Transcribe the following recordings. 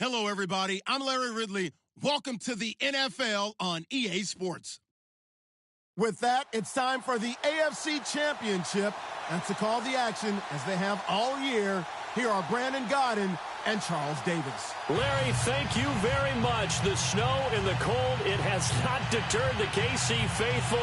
Hello, everybody. I'm Larry Ridley. Welcome to the NFL on EA Sports. With that, it's time for the AFC Championship. That's the call of the action, as they have all year. Here are Brandon Godden and Charles Davis. Larry, thank you very much. The snow and the cold, it has not deterred the KC faithful.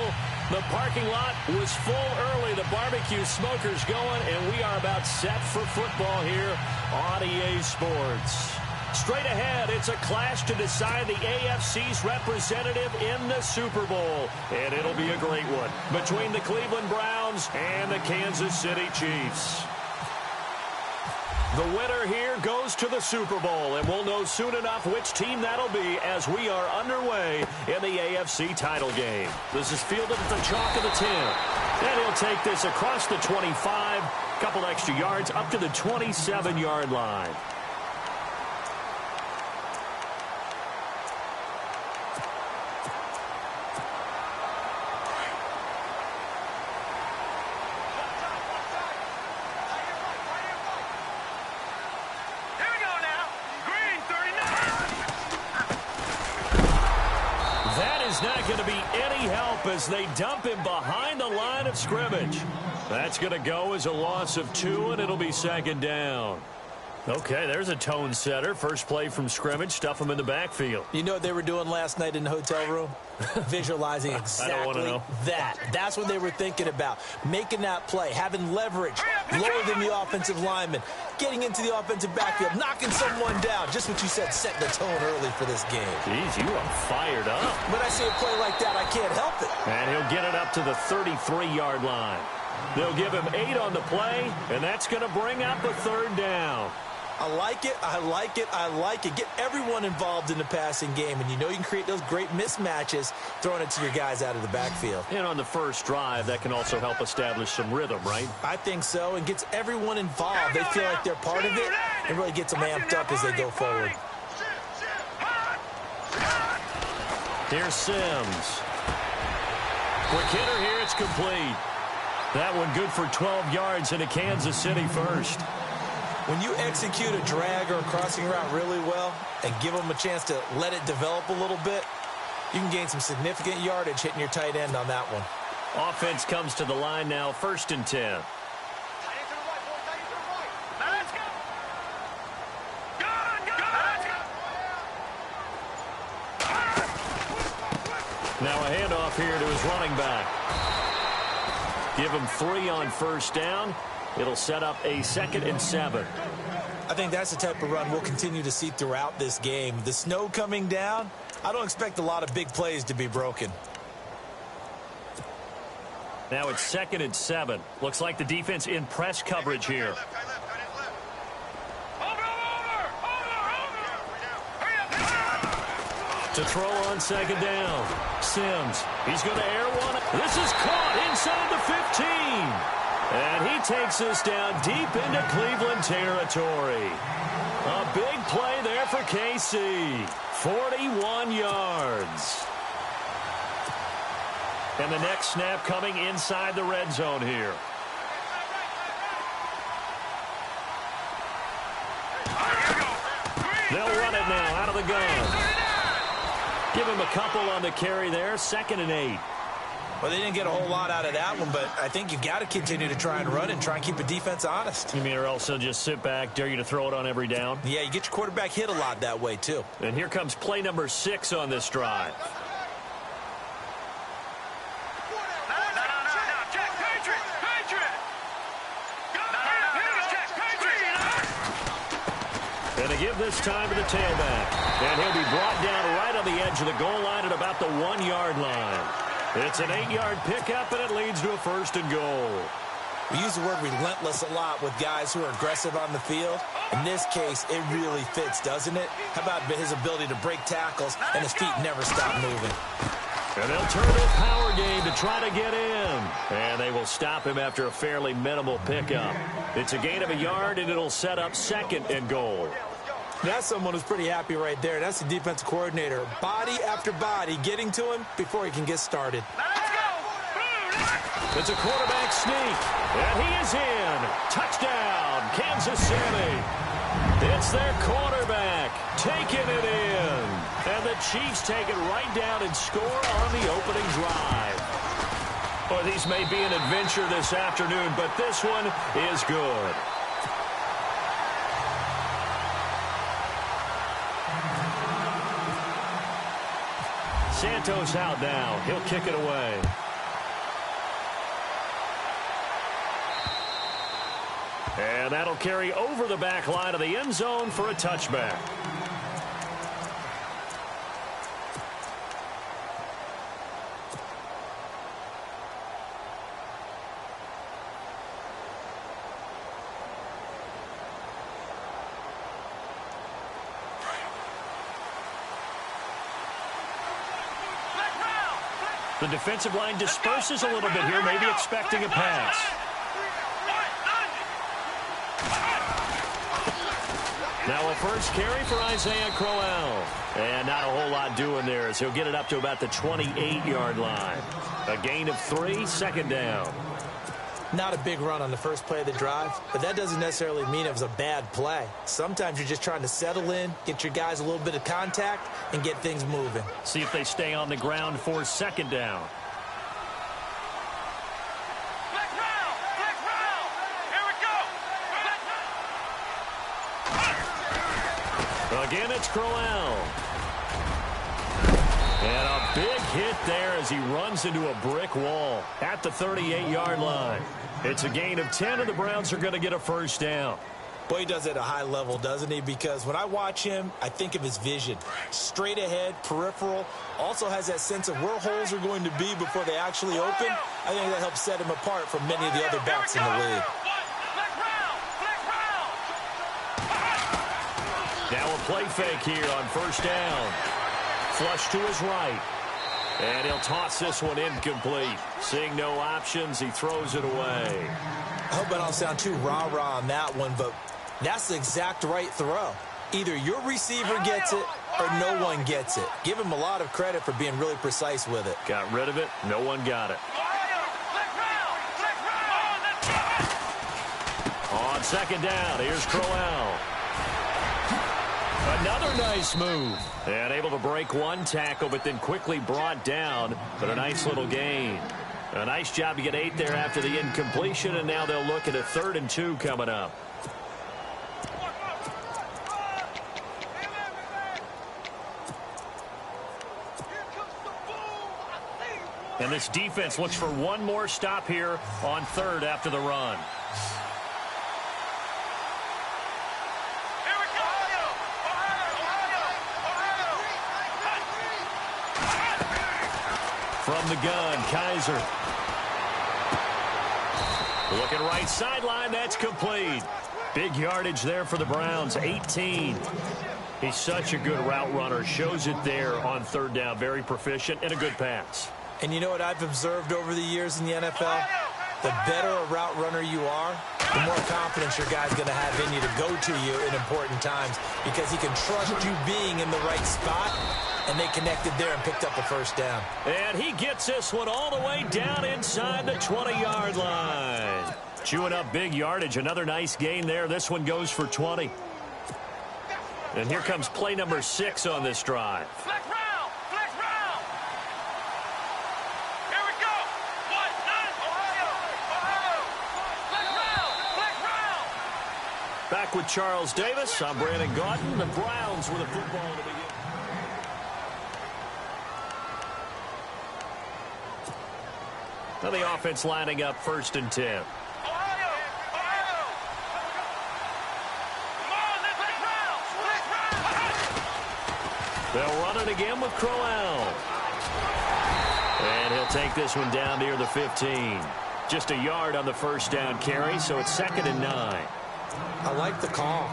The parking lot was full early. The barbecue smoker's going, and we are about set for football here on EA Sports. Straight ahead, it's a clash to decide the AFC's representative in the Super Bowl. And it'll be a great one between the Cleveland Browns and the Kansas City Chiefs. The winner here goes to the Super Bowl, and we'll know soon enough which team that'll be as we are underway in the AFC title game. This is fielded at the chalk of the 10. And he'll take this across the 25, couple extra yards up to the 27-yard line. Not going to be any help as they dump him behind the line of scrimmage. That's going to go as a loss of 2, and it'll be second down. Okay, there's a tone setter. First play from scrimmage, stuff him in the backfield. You know what they were doing last night in the hotel room? Visualizing exactly that. That's what they were thinking about. Making that play, having leverage, lower than the offensive lineman, getting into the offensive backfield, knocking someone down. Just what you said, set the tone early for this game. Jeez, you are fired up. When I see a play like that, I can't help it. And he'll get it up to the 33-yard line. They'll give him 8 on the play, and that's going to bring up a third down. I like it, I like it, I like it. Get everyone involved in the passing game, and you know you can create those great mismatches throwing it to your guys out of the backfield. And on the first drive, that can also help establish some rhythm, right? I think so, and gets everyone involved. They feel like they're part of it, and really gets them amped up as they go forward. Here's Sims. Quick hitter here, it's complete. That one good for 12 yards into Kansas City first. When you execute a drag or a crossing route really well and give them a chance to let it develop a little bit, you can gain some significant yardage hitting your tight end on that one. Offense comes to the line now, 1st and 10. Now a handoff here to his running back. Give him 3 on first down. It'll set up a 2nd and 7. I think that's the type of run we'll continue to see throughout this game. The snow coming down, I don't expect a lot of big plays to be broken. Now it's 2nd and 7. Looks like the defense in press coverage here. To throw on 2nd down. Sims, he's going to air one. This is caught inside the 15. And he takes us down deep into Cleveland territory. A big play there for KC. 41 yards. And the next snap coming inside the red zone here. They'll run it now out of the gun. Give him a couple on the carry there. 2nd and 8. Well, they didn't get a whole lot out of that one, but I think you've got to continue to try and run and try and keep the defense honest. You mean or else they'll just sit back, dare you to throw it on every down? Yeah, you get your quarterback hit a lot that way, too. And here comes play number 6 on this drive. And they give this time to the tailback. And he'll be brought down right on the edge of the goal line at about the 1-yard line. It's an 8-yard pickup, and it leads to a 1st and goal. We use the word relentless a lot with guys who are aggressive on the field. In this case, it really fits, doesn't it? How about his ability to break tackles and his feet never stop moving? And they'll turn their power game to try to get in. And they will stop him after a fairly minimal pickup. It's a gain of a yard, and it'll set up 2nd and goal. That's someone who's pretty happy right there. That's the defensive coordinator. Body after body getting to him before he can get started. It's a quarterback sneak. And he is in. Touchdown, Kansas City. It's their quarterback. Taking it in. And the Chiefs take it right down and score on the opening drive. Well, these may be an adventure this afternoon, but this one is good. Santos out now. He'll kick it away. And that'll carry over the back line of the end zone for a touchback. The defensive line disperses a little bit here, maybe expecting a pass. Now a first carry for Isaiah Crowell. And not a whole lot doing there as he'll get it up to about the 28-yard line. A gain of 3, second down. Not a big run on the first play of the drive, but that doesn't necessarily mean it was a bad play. Sometimes you're just trying to settle in, get your guys a little bit of contact, and get things moving. See if they stay on the ground for second down. Again, it's Crowell. And a big hit there as he runs into a brick wall at the 38-yard line. It's a gain of 10, and the Browns are going to get a first down. Boy, he does it at a high level, doesn't he? Because when I watch him, I think of his vision. Straight ahead, peripheral. Also has that sense of where holes are going to be before they actually open. I think that helps set him apart from many of the other backs in the league. Now a play fake here on first down. Flush to his right. And he'll toss this one incomplete. Seeing no options, he throws it away. I hope I don't sound too rah-rah on that one, but that's the exact right throw. Either your receiver gets it or no one gets it. Give him a lot of credit for being really precise with it. Got rid of it. No one got it. On second down, here's Crowell. Another nice move. And able to break one tackle, but then quickly brought down. But a nice little gain. A nice job to get 8 there after the incompletion, and now they'll look at a 3rd and 2 coming up. And this defense looks for one more stop here on 3rd after the run. From the gun, Kaiser. Looking right sideline, that's complete. Big yardage there for the Browns, 18. He's such a good route runner. Shows it there on 3rd down. Very proficient and a good pass. And you know what I've observed over the years in the NFL? The better a route runner you are, the more confidence your guy's going to have in you to go to you in important times because he can trust you being in the right spot. And they connected there and picked up a first down. And he gets this one all the way down inside the 20-yard line. Chewing up big yardage. Another nice gain there. This one goes for 20. And here comes play number 6 on this drive. Flex round. Here we go. 1-9. Ohio. Flex round. Back with Charles Davis. I'm Brandon Gaudin. The Browns with a football to begin. Now the offense lining up 1st and 10. Ohio. Come on, let's round. They'll run it again with Crowell. And he'll take this one down near the 15. Just a yard on the first down carry, so it's 2nd and 9. I like the call.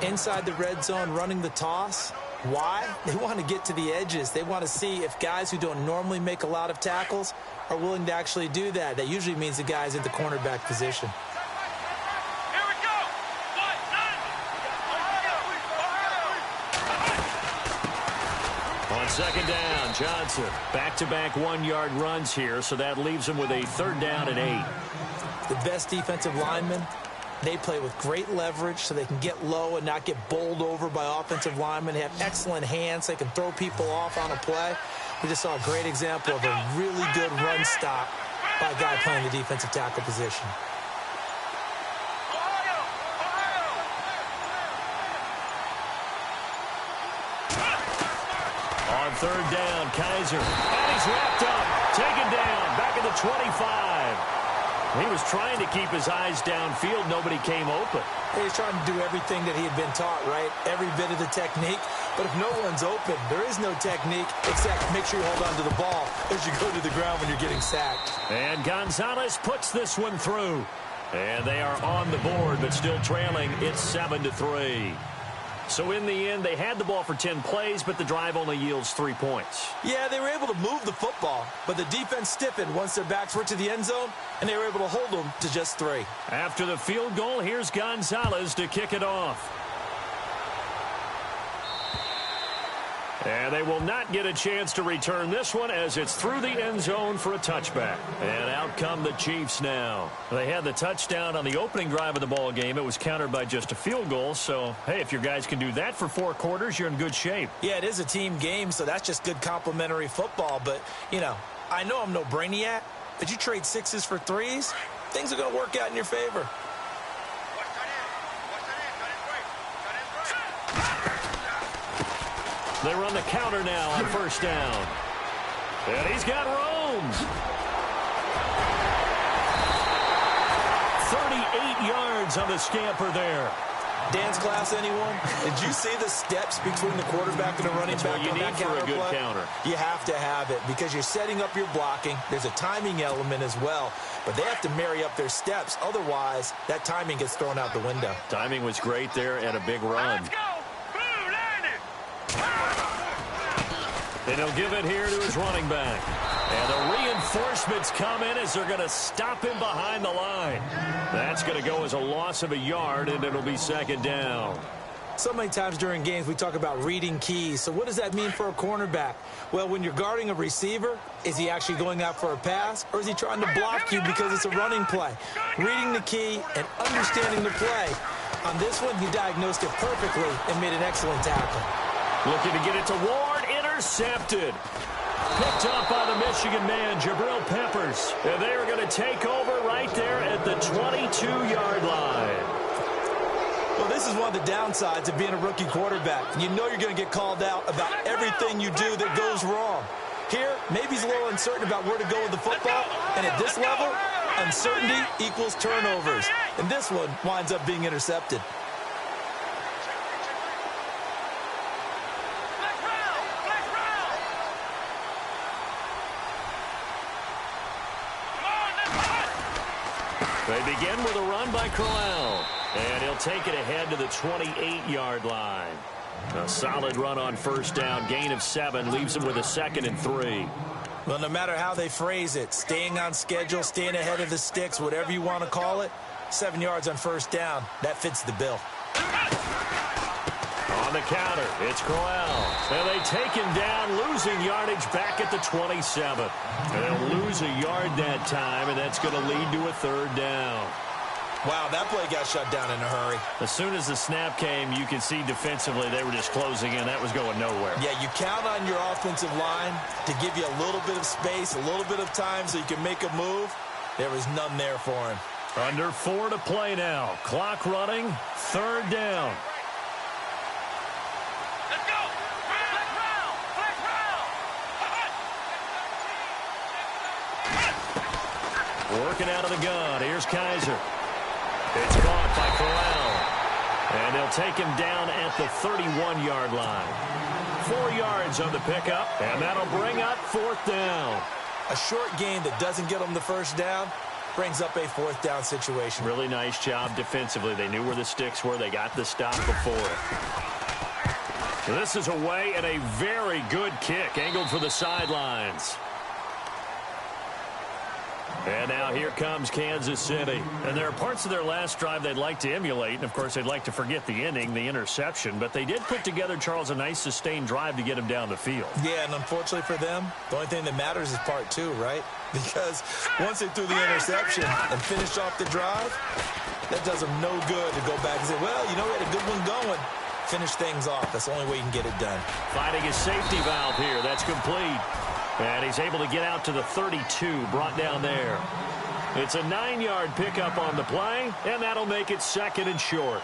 Inside the red zone, running the toss. Why? They want to get to the edges. They want to see if guys who don't normally make a lot of tackles are willing to actually do that. That usually means the guy's in the cornerback position. Here we go. 1-9. On 2nd down, Johnson. Back-to-back 1-yard runs here, so that leaves him with a 3rd down and 8. The best defensive linemen They play with great leverage so they can get low and not get bowled over by offensive linemen. They have excellent hands. They can throw people off on a play. We just saw a great example of a really good run stop by a guy playing the defensive tackle position. On third down, Kaiser. And he's wrapped up. Taken down. Back at the 25. He was trying to keep his eyes downfield. Nobody came open. He's trying to do everything that he had been taught, right? Every bit of the technique. But if no one's open, there is no technique except make sure you hold on to the ball as you go to the ground when you're getting sacked. And Gonzalez puts this one through. And they are on the board, but still trailing. It's 7-3. So in the end, they had the ball for 10 plays, but the drive only yields 3 points. Yeah, they were able to move the football, but the defense stiffened once their backs were to the end zone, and they were able to hold them to just 3. After the field goal, here's Gonzalez to kick it off. And they will not get a chance to return this one as it's through the end zone for a touchback. And out come the Chiefs now. They had the touchdown on the opening drive of the ball game. It was countered by just a field goal. So, hey, if your guys can do that for 4 quarters, you're in good shape. Yeah, it is a team game, so that's just good complimentary football. But, you know, I know I'm no brainiac, but you trade 6s for 3s, things are going to work out in your favor. They run the counter now on first down. And he's got room. 38 yards on the scamper there. Dance class, anyone? Did you see the steps between the quarterback and the running back? What you need for a good counter. You have to have it because you're setting up your blocking. There's a timing element as well, but they have to marry up their steps. Otherwise, that timing gets thrown out the window. Timing was great there and a big run. Let's go. Blue, line it. And he'll give it here to his running back. And the reinforcements come in as they're going to stop him behind the line. That's going to go as a loss of a yard, and it'll be second down. So many times during games we talk about reading keys. So what does that mean for a cornerback? Well, when you're guarding a receiver, is he actually going out for a pass, or is he trying to block you because it's a running play? Reading the key and understanding the play. On this one, he diagnosed it perfectly and made an excellent tackle. Looking to get it to Ward. Intercepted. Picked up by the Michigan man, Jabril Peppers. And they are going to take over right there at the 22-yard line. Well, this is one of the downsides of being a rookie quarterback. You know you're going to get called out about everything you do that goes wrong. Here, maybe he's a little uncertain about where to go with the football. And at this level, uncertainty equals turnovers. And this one winds up being intercepted. They begin with a run by Crowell. And he'll take it ahead to the 28-yard line. A solid run on first down. Gain of 7 leaves him with a 2nd and 3. Well, no matter how they phrase it, staying on schedule, staying ahead of the sticks, whatever you want to call it, 7 yards on first down, that fits the bill. On the counter, it's Crowell. And they take him down, losing yardage back at the 27. And they'll lose a yard that time, and that's going to lead to a 3rd down. Wow, that play got shut down in a hurry. As soon as the snap came, you could see defensively they were just closing in. That was going nowhere. Yeah, you count on your offensive line to give you a little bit of space, a little bit of time so you can make a move. There was none there for him. Under 4 to play now. Clock running, 3rd down. Let's go. Flex round. Flex round. Working out of the gun. Here's Kaiser. It's caught by Crowell. And they'll take him down at the 31-yard line. 4 yards on the pickup, and that'll bring up 4th down. A short gain that doesn't get them the first down brings up a 4th down situation. Really nice job defensively. They knew where the sticks were. They got the stop before it. So this is away and a very good kick, angled for the sidelines. And now here comes Kansas City. And there are parts of their last drive they'd like to emulate. And, of course, they'd like to forget the inning, the interception. But they did put together, Charles, a nice sustained drive to get him down the field. Yeah, and unfortunately for them, the only thing that matters is part 2, right? Because once they threw the interception and finished off the drive, That does them no good to go back and say, well, you know, we had a good one going. Finish things off. That's the only way you can get it done. Finding his safety valve here. That's complete. And he's able to get out to the 32, brought down there. It's a 9-yard pickup on the play, and that'll make it 2nd and short.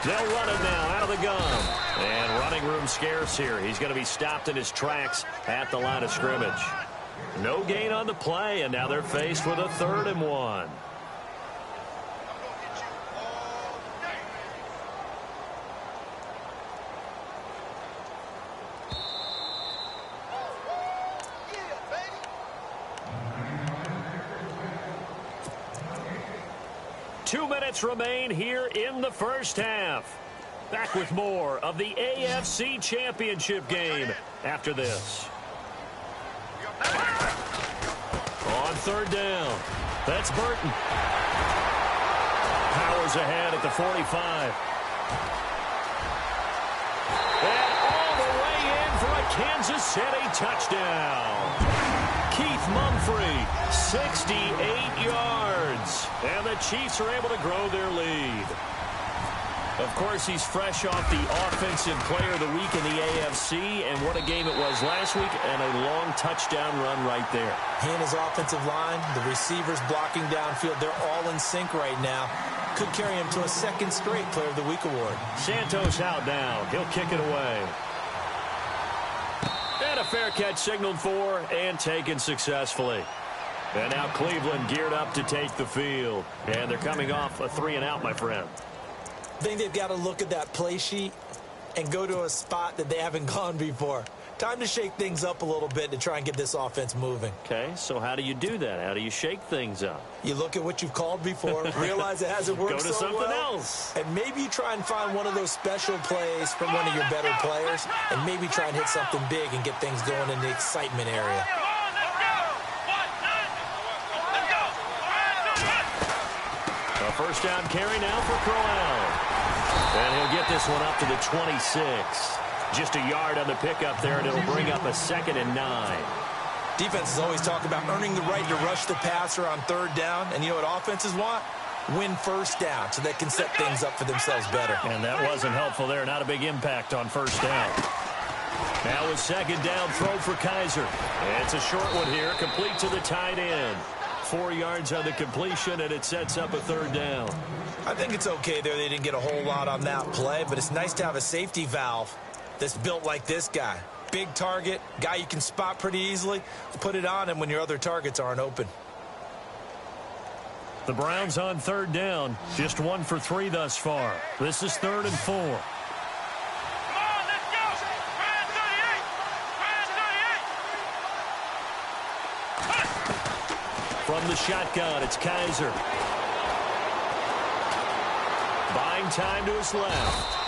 They'll run it now out of the gun. And running room scarce here. He's going to be stopped in his tracks at the line of scrimmage. No gain on the play, and now they're faced with a 3rd and 1. Two minutes remain here in the first half. Back with more of the AFC Championship game after this. On 3rd down, that's Burton. Powers ahead at the 45. And all the way in for a Kansas City touchdown. Keith Mumphrey, 68 yards. And the Chiefs are able to grow their lead. Of course, he's fresh off the Offensive Player of the Week in the AFC, and what a game it was last week, and a long touchdown run right there. He and his offensive line, the receivers blocking downfield, they're all in sync right now. Could carry him to a 2nd straight Player of the Week award. Santos out now. He'll kick it away. And a fair catch signaled for and taken successfully. And now Cleveland geared up to take the field. And they're coming off a 3-and-out, my friend. I think they've got to look at that play sheet and go to a spot that they haven't gone before. Time to shake things up a little bit to try and get this offense moving. Okay, so how do you do that? How do you shake things up? You look at what you've called before, realize it hasn't worked Go to so something well, else. and maybe you try and find one of those special plays from one of your better players, and maybe try and hit something big and get things going in the excitement area. A first down carry now for Crowell. And he'll get this one up to the 26. Just a yard on the pickup there, and it'll bring up a 2nd and 9. Defenses always talk about earning the right to rush the passer on 3rd down. And you know what offenses want? Win first down so they can set things up for themselves better. And that wasn't helpful there. Not a big impact on first down. Now a 2nd down throw for Kaiser. And it's a short one here, complete to the tight end. 4 yards on the completion, and it sets up a 3rd down. I think it's okay there. They didn't get a whole lot on that play, but it's nice to have a safety valve that's built like this guy. Big target, guy you can spot pretty easily. Put it on him when your other targets aren't open. The Browns on 3rd down. Just 1 for 3 thus far. This is 3rd and 4. Come on, let's go! Brand 38! From the shotgun, it's Kaiser. Buying time to his left.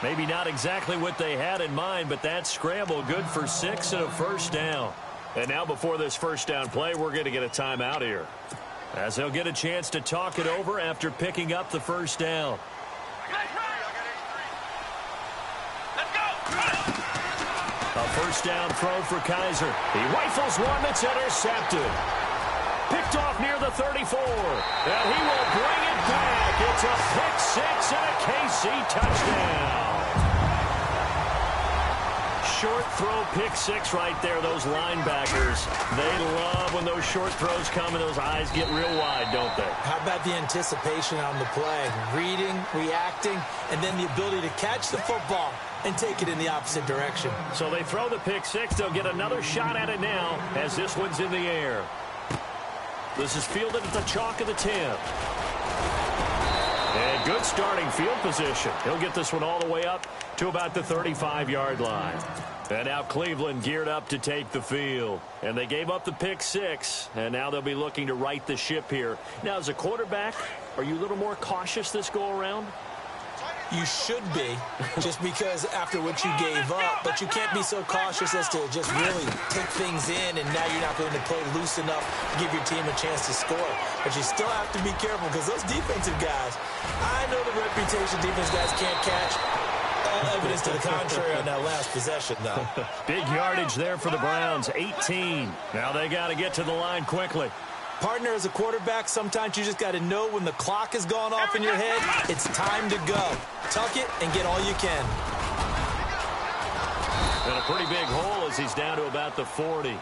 Maybe not exactly what they had in mind, but that scramble good for 6 and a first down. And now before this first down play, we're going to get a timeout here, as they'll get a chance to talk it over after picking up the first down. Let's go! A first down throw for Kaiser. He rifles one that's intercepted. Picked off near the 34. And he will bring it back. It's a pick 6 and a KC touchdown. Short throw, pick 6 right there. Those linebackers, they love when those short throws come and those eyes get real wide, don't they? How about the anticipation on the play? Reading, reacting, and then the ability to catch the football and take it in the opposite direction. So they throw the pick 6. They'll get another shot at it now as this one's in the air. This is fielded at the chalk of the 10. And good starting field position. He'll get this one all the way up to about the 35-yard line. And now Cleveland geared up to take the field. And they gave up the pick 6, and now they'll be looking to right the ship here. Now, as a quarterback, are you a little more cautious this go-around? You should be, just because after what you gave up, but you can't be so cautious as to just really take things in, and now you're not going to play loose enough to give your team a chance to score. But you still have to be careful, because those defensive guys, I know the reputation defense guys can't catch. All evidence to the contrary on that last possession, though. Big yardage there for the Browns, 18. Now they got to get to the line quickly. Partner, as a quarterback, sometimes you just got to know when the clock has gone off in your head, it's time to go. Tuck it and get all you can. And a pretty big hole as he's down to about the 40.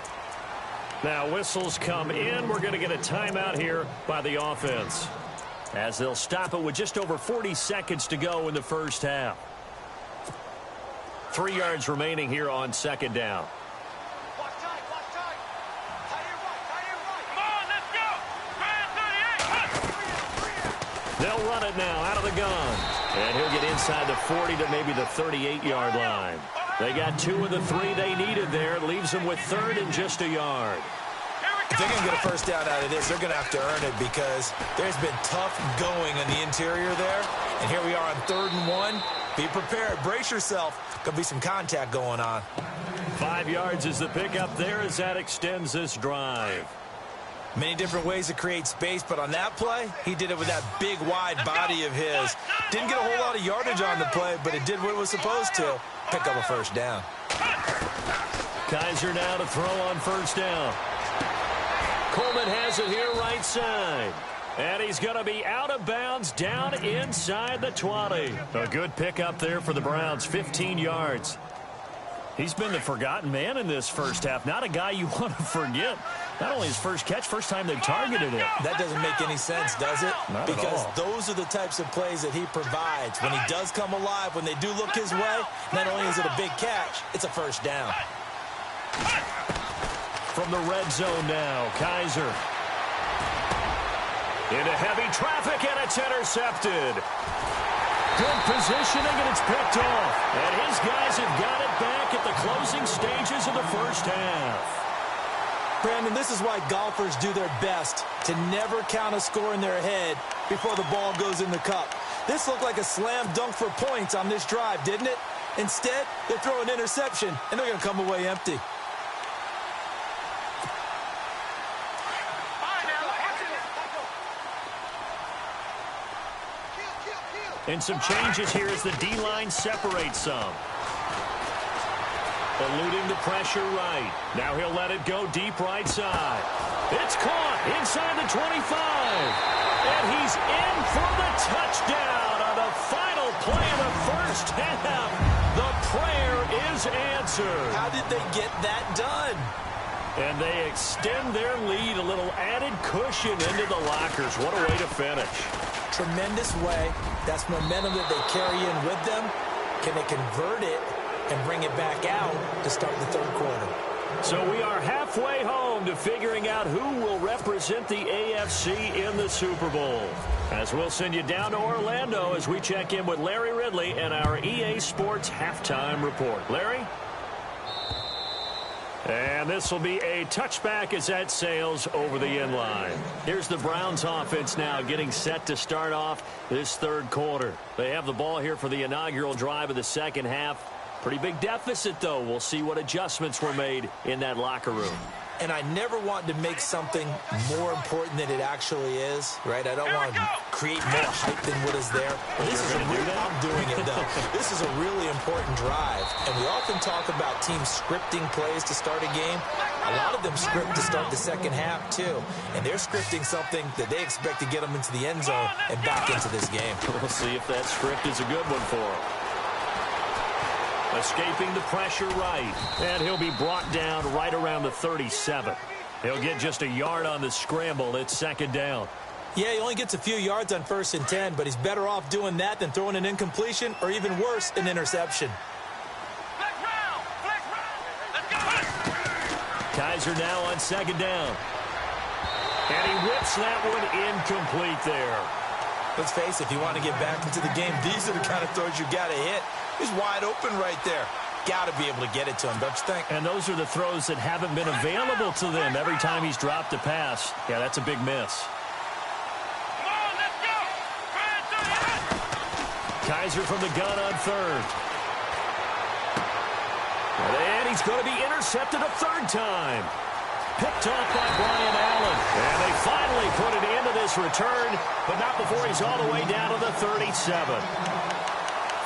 Now whistles come in. We're going to get a timeout here by the offense, as they'll stop it with just over 40 seconds to go in the first half. 3 yards remaining here on second down. They'll run it now out of the gun. And he'll get inside the 40 to maybe the 38-yard line. They got 2 of the 3 they needed there. It leaves them with 3rd and just a yard. If they're going to get a first down out of this, they're going to have to earn it because there's been tough going in the interior there. And here we are on 3rd and 1. Be prepared. Brace yourself. Going to be some contact going on. 5 yards is the pickup there as that extends this drive. Many different ways to create space, but on that play, he did it with that big, wide body of his. Didn't get a whole lot of yardage on the play, but it did what it was supposed to. Pick up a first down. Kaiser now to throw on first down. Coleman has it here right side. And he's going to be out of bounds down inside the 20. A good pickup there for the Browns, 15 yards. He's been the forgotten man in this first half. Not a guy you want to forget. Not only his first catch, first time they've targeted him. That doesn't make any sense, does it? Not because at all. Those are the types of plays that he provides. When he does come alive, when they do look his way, not only is it a big catch, it's a first down. From the red zone now, Kaiser. Into heavy traffic, and it's intercepted. Good positioning, and it's picked off. And his guys have got it back at the closing stages of the first half. Brandon, this is why golfers do their best to never count a score in their head before the ball goes in the cup. This looked like a slam dunk for points on this drive, didn't it? Instead, they throw an interception, and they're going to come away empty. And some changes here as the D-line separates some. Eluding the pressure right. Now he'll let it go deep right side. It's caught inside the 25. And he's in for the touchdown on the final play of the first half. The prayer is answered. How did they get that done? And they extend their lead, a little added cushion into the lockers. What a way to finish. Tremendous way. That's momentum that they carry in with them. Can they convert it and bring it back out to start the third quarter? So we are halfway home to figuring out who will represent the AFC in the Super Bowl. As we'll send you down to Orlando as we check in with Larry Ridley and our EA Sports Halftime Report. Larry? And this will be a touchback as that sails over the end line. Here's the Browns offense now getting set to start off this third quarter. They have the ball here for the inaugural drive of the second half. Pretty big deficit, though. We'll see what adjustments were made in that locker room. And I never want to make something more important than it actually is, right? I don't want to create more hype than what is there. This is I'm doing it, though. This is a really important drive. And we often talk about teams scripting plays to start a game. A lot of them script to start the second half, too. And they're scripting something that they expect to get them into the end zone and back into this game. We'll see if that script is a good one for them. Escaping the pressure right. And he'll be brought down right around the 37. He'll get just a yard on the scramble. It's second down. Yeah, he only gets a few yards on 1st and 10, but he's better off doing that than throwing an incompletion or even worse, an interception. Kaiser now on second down. And he whips that one incomplete there. Let's face it, if you want to get back into the game, these are the kind of throws you got to hit. He's wide open right there. Got to be able to get it to him, don't you think? And those are the throws that haven't been available to them every time he's dropped a pass. Yeah, that's a big miss. Kaiser from the gun on third. And he's going to be intercepted a third time. Picked off by Brian Allen. And they finally put it into this return, but not before he's all the way down to the 37.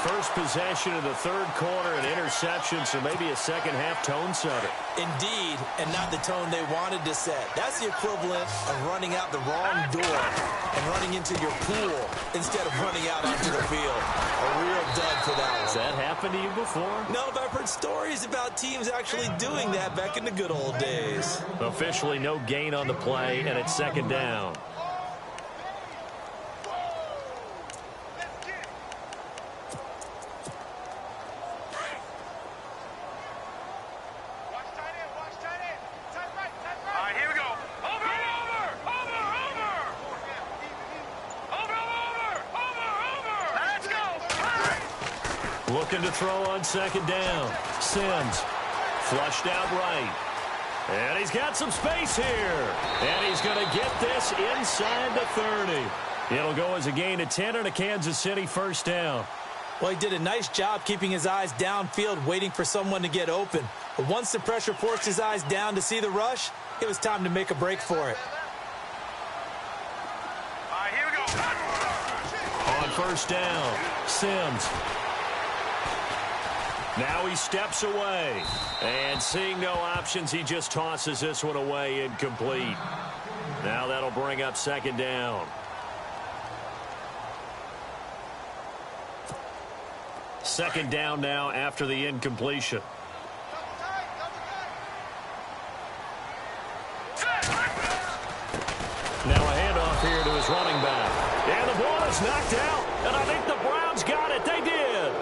First possession of the third quarter, an interception, so maybe a second-half tone setter. Indeed, and not the tone they wanted to set. That's the equivalent of running out the wrong door and running into your pool instead of running out onto the field. A real dud for that one. Has that happened to you before? No, but I've heard stories about teams actually doing that back in the good old days. Officially no gain on the play, and it's second down. Looking to throw on second down. Sims flushed out right. And he's got some space here. And he's going to get this inside the 30. It'll go as a gain of 10 and a Kansas City first down. Well, he did a nice job keeping his eyes downfield, waiting for someone to get open. But once the pressure forced his eyes down to see the rush, it was time to make a break for it. Here we go. On first down, Sims. Now he steps away. And seeing no options, he just tosses this one away incomplete. Now that'll bring up second down. Second down now after the incompletion. Now a handoff here to his running back. And the ball is knocked out. And I think the Browns got it. They did.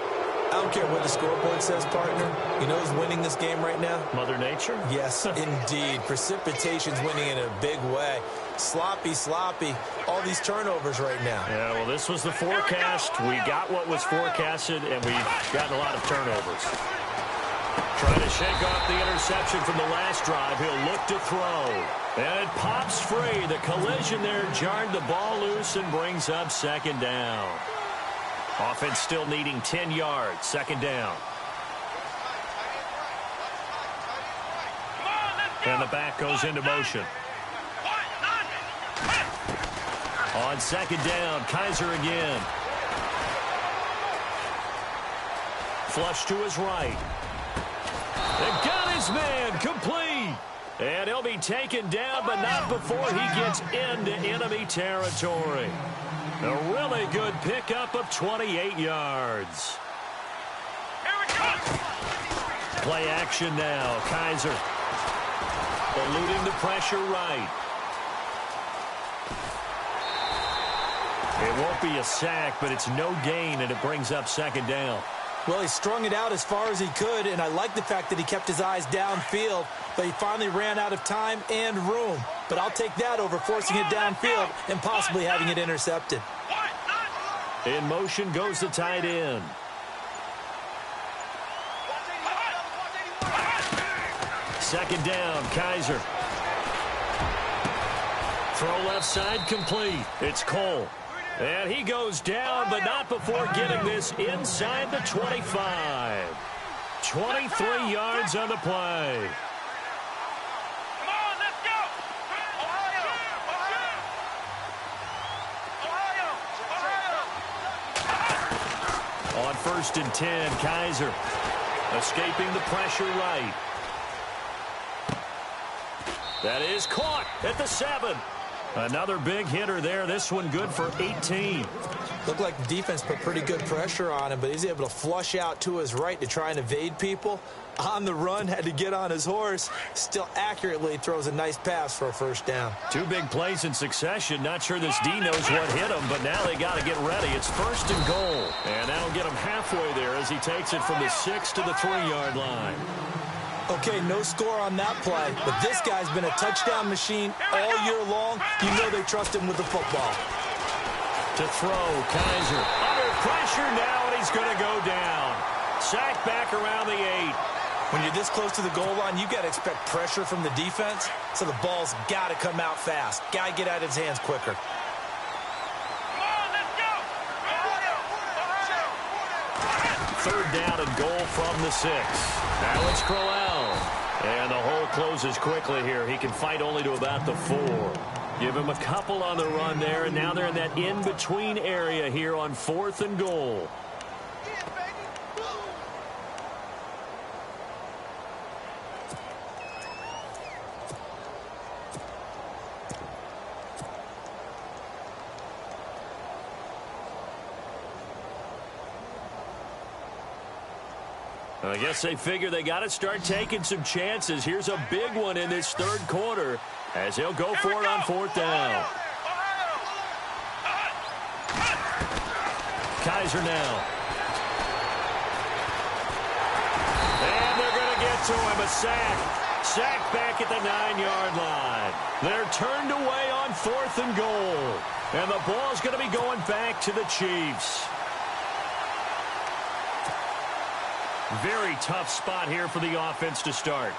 I don't care what the scoreboard says, partner. You know who's winning this game right now? Mother Nature? Yes, indeed. Precipitation's winning in a big way. Sloppy, all these turnovers right now. Yeah, well, this was the forecast. We got what was forecasted, and we've gotten a lot of turnovers. Trying to shake off the interception from the last drive. He'll look to throw. And it pops free. The collision there jarred the ball loose and brings up second down. Offense still needing 10 yards. Second down. And the back goes into motion. On second down, Kaiser again. Flush to his right. And got his man complete. And he'll be taken down, but not before he gets into enemy territory. A really good pickup of 28 yards. Play action now. Kaiser eluding the pressure right. It won't be a sack, but it's no gain, and it brings up second down. Well, he strung it out as far as he could, and I like the fact that he kept his eyes downfield, but he finally ran out of time and room. But I'll take that over forcing it downfield and possibly having it intercepted. In motion goes the tight end. Second down, Kaiser. Throw left side complete. It's Cole. And he goes down, but not before getting this inside the 25. 23 yards on the play. Come on, let's go. Ohio. On first and 10, Kaiser escaping the pressure right. That is caught at the 7. Another big hitter there. This one good for 18. Looked like the defense put pretty good pressure on him, but he's able to flush out to his right to try and evade people. On the run, had to get on his horse. Still accurately throws a nice pass for a first down. Two big plays in succession. Not sure this D knows what hit him, but now they got to get ready. It's first and goal. And that'll get him halfway there as he takes it from the 6 to the 3-yard line. Okay, no score on that play, but this guy's been a touchdown machine all year long. You know they trust him with the football. To throw, Kaiser under pressure now, and he's going to go down. Sacked back around the 8. When you're this close to the goal line, you got to expect pressure from the defense, so the ball's got to come out fast. Got to get out of his hands quicker. Come on, let's go. Third down and goal from the 6. Now it's Crowell. And the hole closes quickly here. He can fight only to about the 4. Give him a couple on the run there, and now they're in that in-between area here on 4th and goal. I guess they figure they got to start taking some chances. Here's a big one in this third quarter as he'll go for it on fourth down. Kaiser now. And they're going to get to him. A sack. Sack back at the 9-yard line. They're turned away on fourth and goal. And the ball's going to be going back to the Chiefs. Very tough spot here for the offense to start.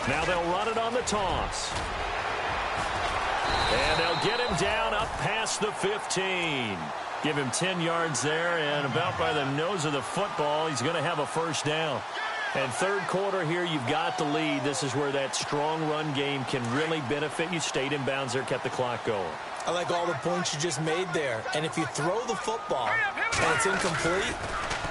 Now they'll run it on the toss. And they'll get him down up past the 15. Give him 10 yards there, and about by the nose of the football, he's going to have a first down. And third quarter here, you've got the lead. This is where that strong run game can really benefit you. Stayed in bounds there, kept the clock going. I like all the points you just made there. And if you throw the football and it's incomplete,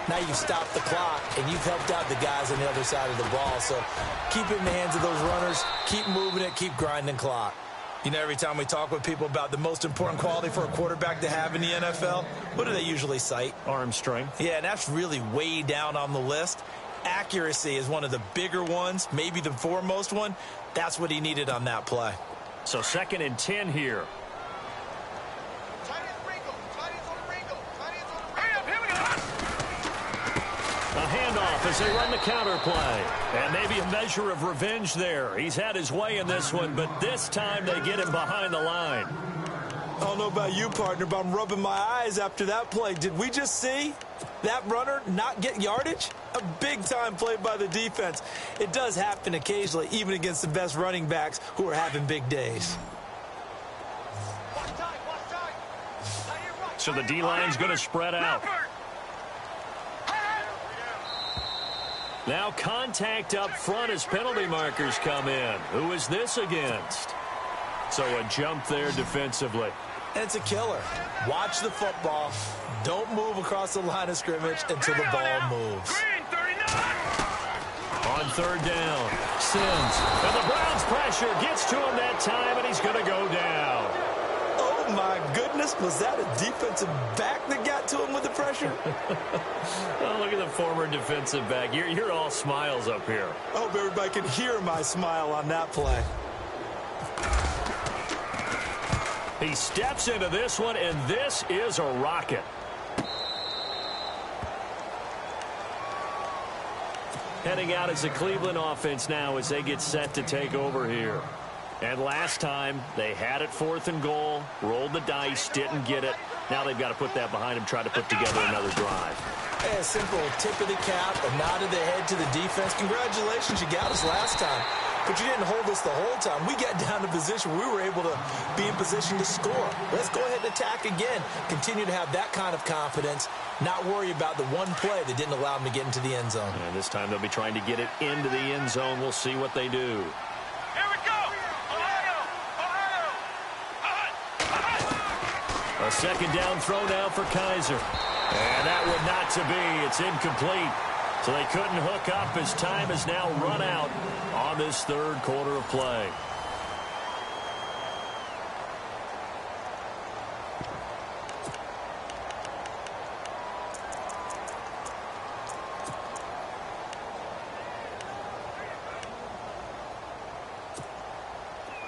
now you stop the clock, and you've helped out the guys on the other side of the ball. So keep it in the hands of those runners. Keep moving it. Keep grinding clock. You know, every time we talk with people about the most important quality for a quarterback to have in the NFL, what do they usually cite? Arm strength. Yeah, and that's really way down on the list. Accuracy is one of the bigger ones, maybe the foremost one. That's what he needed on that play. So 2nd and 10 here. A handoff as they run the counter play. And maybe a measure of revenge there. He's had his way in this one, but this time they get him behind the line. I don't know about you, partner, but I'm rubbing my eyes after that play. Did we just see that runner not get yardage? A big-time play by the defense. It does happen occasionally, even against the best running backs who are having big days. So the D-line's going to spread out. Now contact up front as penalty markers come in. Who is this against? So a jump there defensively. It's a killer. Watch the football. Don't move across the line of scrimmage until the ball moves. On third down, Sims. And the Browns pressure gets to him that time, and he's going to go down. Oh, my goodness. Was that a defensive back that got to him with the pressure? Oh, look at the former defensive back. You're all smiles up here. I hope everybody can hear my smile on that play. He steps into this one, and this is a rocket. Heading out as the Cleveland offense now as they get set to take over here. And last time, they had it 4th and goal, rolled the dice, didn't get it. Now they've got to put that behind them, try to put together another drive. Hey, a simple tip of the cap, a nod of the head to the defense. Congratulations, you got us last time. But you didn't hold us the whole time. We got down to position where we were able to be in position to score. Let's go ahead and attack again. Continue to have that kind of confidence. Not worry about the one play that didn't allow them to get into the end zone. And this time they'll be trying to get it into the end zone. We'll see what they do. Here we go. A second down throw now for Kaiser. And that one not to be. It's incomplete. So they couldn't hook up as time has now run out on this third quarter of play.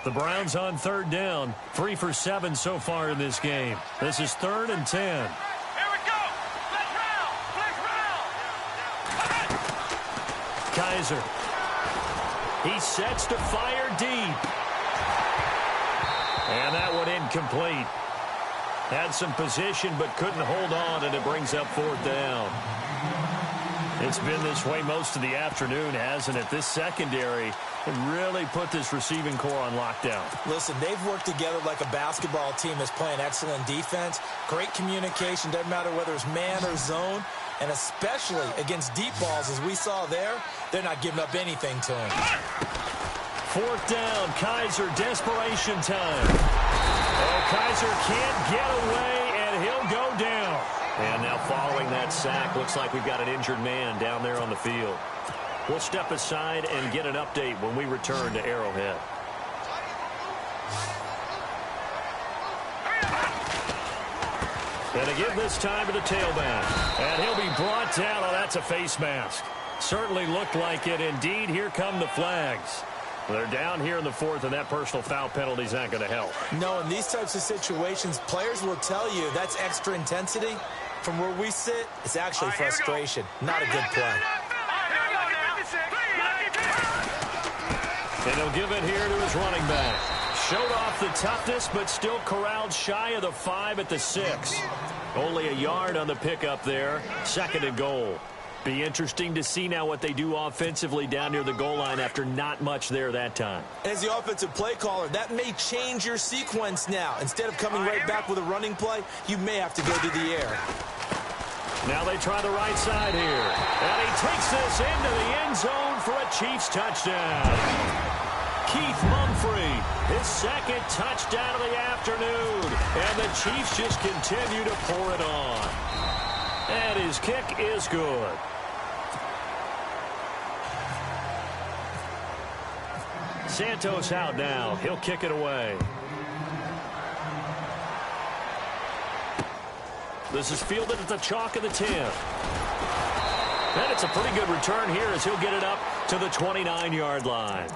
The Browns on third down, 3 for 7 so far in this game. This is 3rd and 10. Here we go. Let's round. Kaiser. He sets to fire deep. And that one incomplete. Had some position but couldn't hold on, and it brings up 4th down. It's been this way most of the afternoon, hasn't it? This secondary really put this receiving core on lockdown. Listen, they've worked together like a basketball team that's playing excellent defense. Great communication, doesn't matter whether it's man or zone. And especially against deep balls, as we saw there, they're not giving up anything to him. 4th down, Kaiser, desperation time. Oh, Kaiser can't get away, and he'll go down. And now following that sack, looks like we've got an injured man down there on the field. We'll step aside and get an update when we return to Arrowhead. And they give this time to the tailback. And he'll be brought down. Oh, that's a face mask. Certainly looked like it. Indeed, here come the flags. They're down here in the fourth, and that personal foul penalty is not going to help. No, in these types of situations, players will tell you that's extra intensity. From where we sit, it's actually frustration. Not a good play. And he'll give it here to his running back. Showed off the toughness, but still corralled shy of the 5 at the 6. Only a yard on the pickup there. 2nd and goal. Be interesting to see now what they do offensively down near the goal line after not much there that time. As the offensive play caller, that may change your sequence now. Instead of coming right back with a running play, you may have to go to the air. Now they try the right side here. And he takes this into the end zone for a Chiefs touchdown. Keith Mumphrey, his 2nd touchdown of the afternoon. And the Chiefs just continue to pour it on. And his kick is good. Santos out now. He'll kick it away. This is fielded at the chalk of the 10. And it's a pretty good return here as he'll get it up to the 29-yard line.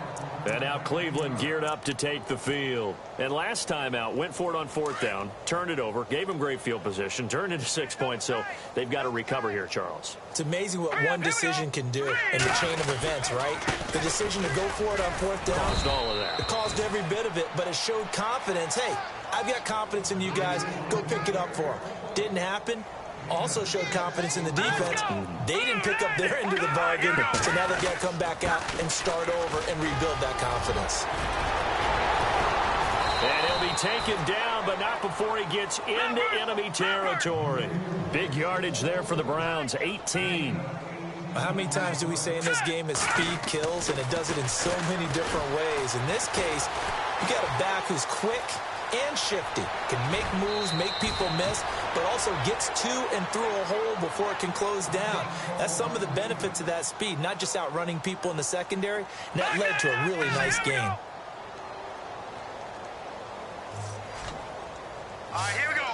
And now Cleveland geared up to take the field. And last time out, went for it on 4th down, turned it over, gave him great field position, turned into 6 points, so they've got to recover here, Charles. It's amazing what one decision can do in the chain of events, right? The decision to go for it on 4th down. Caused all of that. It caused every bit of it, but it showed confidence. Hey, I've got confidence in you guys. Go pick it up for them. Didn't happen. Also showed confidence in the defense. They didn't pick up their end of the bargain, so now they've got to come back out and start over and rebuild that confidence. And he'll be taken down, but not before he gets into enemy territory. Big yardage there for the Browns, 18. How many times do we say in this game that speed kills, and it does it in so many different ways? In this case, you got a back who's quick and shifty, can make moves, make people miss, but also gets to and through a hole before it can close down. That's some of the benefits of that speed, not just outrunning people in the secondary, and that led to a really nice game. All right, here we go.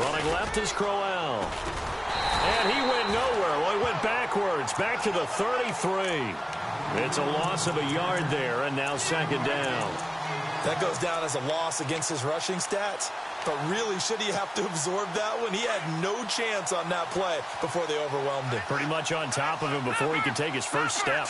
Running left is Crowell. And he went nowhere. Well, he went backwards, back to the 33. It's a loss of a yard there, and now 2nd down. That goes down as a loss against his rushing stats. But really, should he have to absorb that one? He had no chance on that play before they overwhelmed him. Pretty much on top of him before he could take his first step.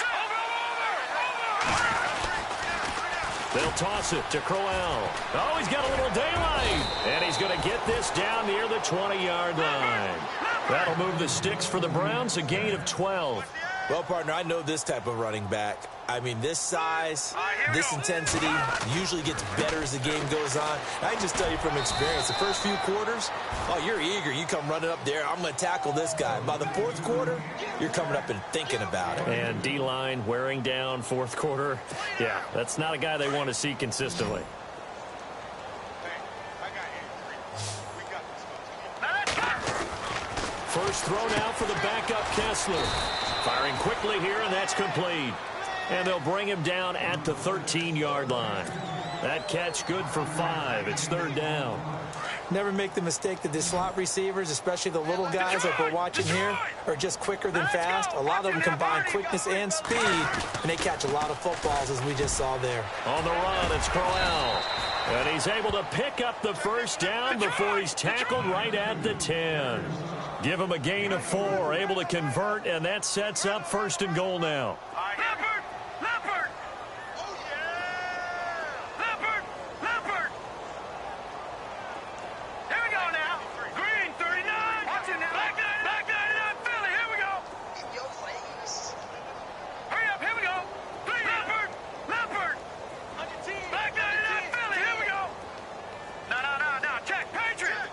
They'll toss it to Crowell. Oh, he's got a little daylight. And he's going to get this down near the 20-yard line. That'll move the sticks for the Browns, a gain of 12. Well, partner, I know this type of running back. I mean, this size, this intensity usually gets better as the game goes on. I can just tell you from experience, the first few quarters, oh, you're eager. You come running up there, I'm going to tackle this guy. By the 4th quarter, you're coming up and thinking about it. And D-line wearing down 4th quarter. Yeah, that's not a guy they want to see consistently. First throw now for the backup Kessler. Firing quickly here, and that's complete. And they'll bring him down at the 13-yard line. That catch good for 5. It's 3rd down. Never make the mistake that the slot receivers, especially the little guys like we're watching here, are just quicker than fast. A lot of them combine quickness and speed, and they catch a lot of footballs, as we just saw there. On the run, it's Crowell. And he's able to pick up the first down before he's tackled right at the 10. Give him a gain of 4, able to convert, and that sets up 1st and goal now. Leopard! Oh, yeah! Leopard! Here we go now. Green, 39. Watch it now. Black 99, Philly. Here we go. In your face. Hurry up. Here we go. Leopard. On your team. Black 99, Philly. Here we go. No. Check. Patriot.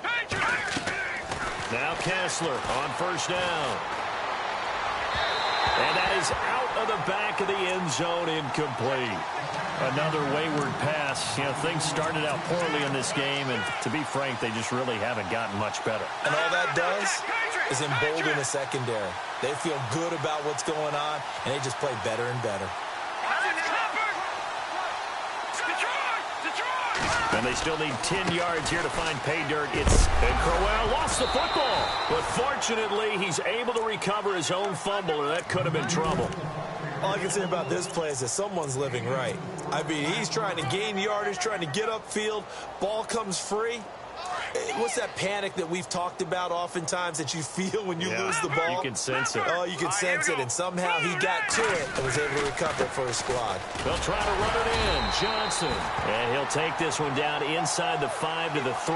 Now Kessler on 1st down. And that is out of the back of the end zone, incomplete. Another wayward pass. You know, things started out poorly in this game, and to be frank, they just really haven't gotten much better. And all that does is embolden the secondary. They feel good about what's going on, and they just play better and better. And they still need 10 yards here to find pay dirt. And Crowell lost the football. But fortunately, he's able to recover his own fumble, or that could have been trouble. All I can say about this play is that someone's living right. I mean, he's trying to gain yardage, trying to get upfield. Ball comes free. What's that panic that we've talked about oftentimes that you feel when you lose the ball? You can sense it. Oh, you can sense it, and somehow he got to it and was able to recover for his squad. They'll try to run it in. Johnson. And he'll take this one down inside the 5 to the 3.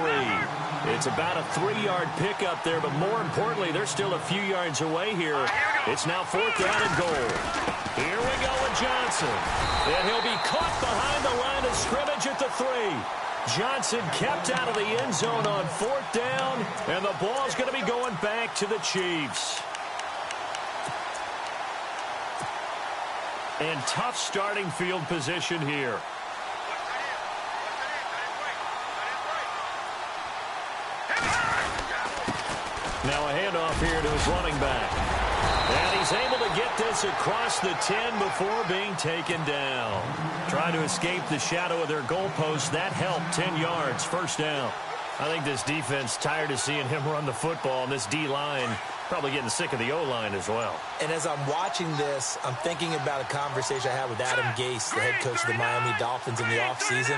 It's about a 3-yard pickup there, but more importantly, they're still a few yards away here. It's now 4th down and goal. Here we go with Johnson. And he'll be caught behind the line of scrimmage at the 3. Johnson kept out of the end zone on 4th down, and the ball's going to be going back to the Chiefs. And tough starting field position here. Now a handoff here to his running back. And he's able to get this across the 10 before being taken down. Trying to escape the shadow of their goalpost. That helped. 10 yards. 1st down. I think this defense tired of seeing him run the football, and this D-line probably getting sick of the O-line as well. And as I'm watching this, I'm thinking about a conversation I had with Adam Gase, the head coach of the Miami Dolphins in the offseason.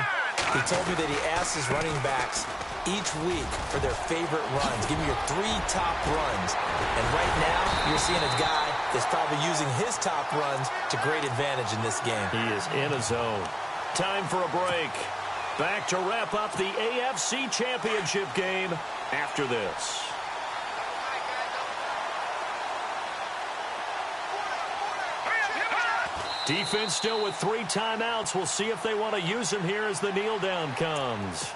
He told me that he asked his running backs each week for their favorite runs. Give me your 3 top runs. And right now, you're seeing a guy that's probably using his top runs to great advantage in this game. He is in a zone. Time for a break. Back to wrap up the AFC Championship game after this. Defense still with 3 timeouts. We'll see if they want to use them here as the kneel down comes.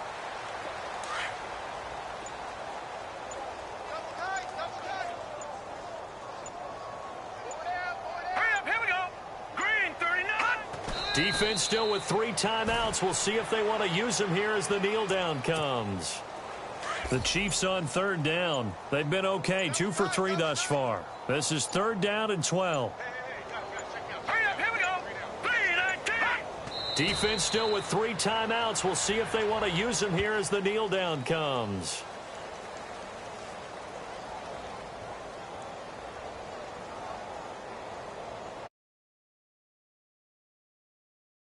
Defense still with 3 timeouts. We'll see if they want to use them here as the kneel down comes. The Chiefs on 3rd down. They've been okay. 2 for 3 thus far. This is 3rd down and 12. Defense still with 3 timeouts. We'll see if they want to use them here as the kneel down comes.